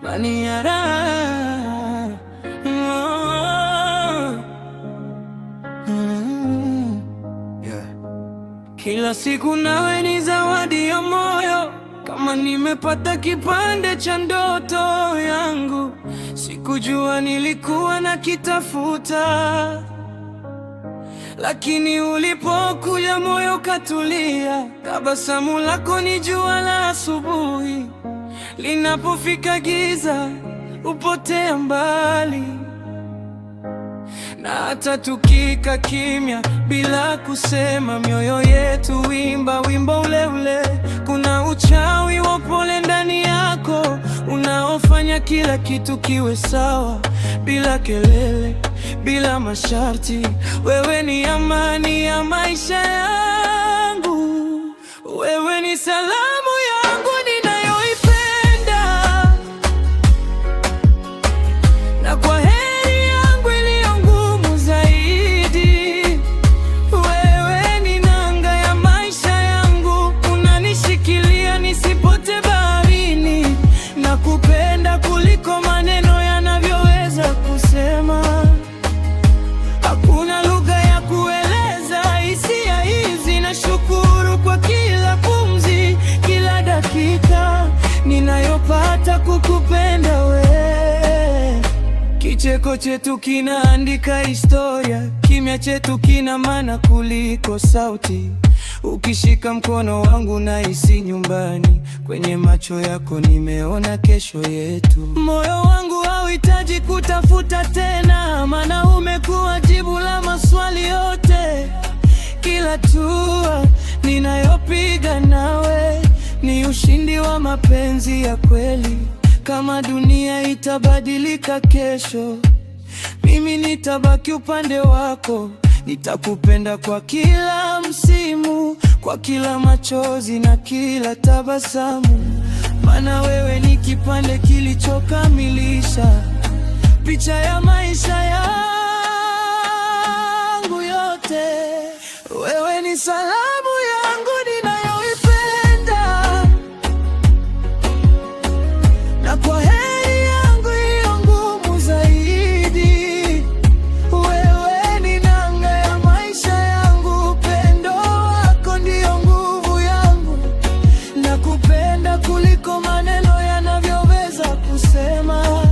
amani ya raha. Kila siku nawe ni zawadi ya moyo, kama nimepata kipande cha ndoto yangu. Sikujua nilikuwa nakitafuta, lakini ulipokuja moyo katulia. Tabasamu lako ni jua la asubuhi, linapofika giza upotea mbali. Na hata tukika kimya bila kusema, mioyo yetu wimba wimbo ule ule. Kuna uchawi wa pole ndani yako, unaofanya kila kitu kiwe sawa, bila kelele, bila masharti. Wewe ni amani ya maisha yangu, wewe ni salamu yangu ninayoipenda, na kwa heri yangu iliyo ngumu zaidi. Wewe ni nanga ya maisha yangu, unanishikilia nisipotee baharini. Nakupenda kuliko maneno yanavyoweza kusema. Hakuna lugha ya kueleza hisia hizi. Nashukuru kwa kila pumzi, kila dakika ninayopata kukupenda we. Kicheko chetu kinaandika historia, kimya chetu kina maana kuliko sauti. Ukishika mkono wangu nahisi nyumbani, kwenye macho yako nimeona kesho yetu. Moyo wangu hauhitaji kutafuta tena, maana umekuwa jibu la maswali yote. Kila hatua ninayopiga nawe ni ushindi wa mapenzi ya kweli. Kama dunia itabadilika kesho, mimi nitabaki upande wako. Nitakupenda kwa kila msimu, kwa kila machozi na kila tabasamu, maana wewe ni kipande kilichokamilisha picha ya maisha yangu yote. Wewe ni salamu yangu ninayoipenda, na kwa heri yangu iliyo ngumu zaidi. Wewe ni nanga ya maisha yangu, upendo wako ndio nguvu yangu. Nakupenda kuliko maneno yanavyoweza kusema,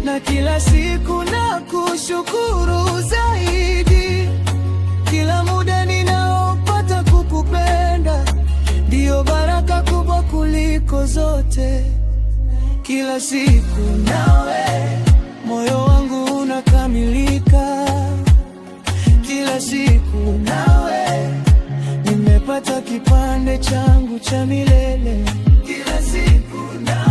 na kila siku nakushukuru zaidi. Kila muda ninaopata kukupenda ndio baraka kubwa kuliko zote. Kila siku nawe moyo wangu unakamilika. Kila siku nawe nimepata kipande changu cha milele. Kila siku nawe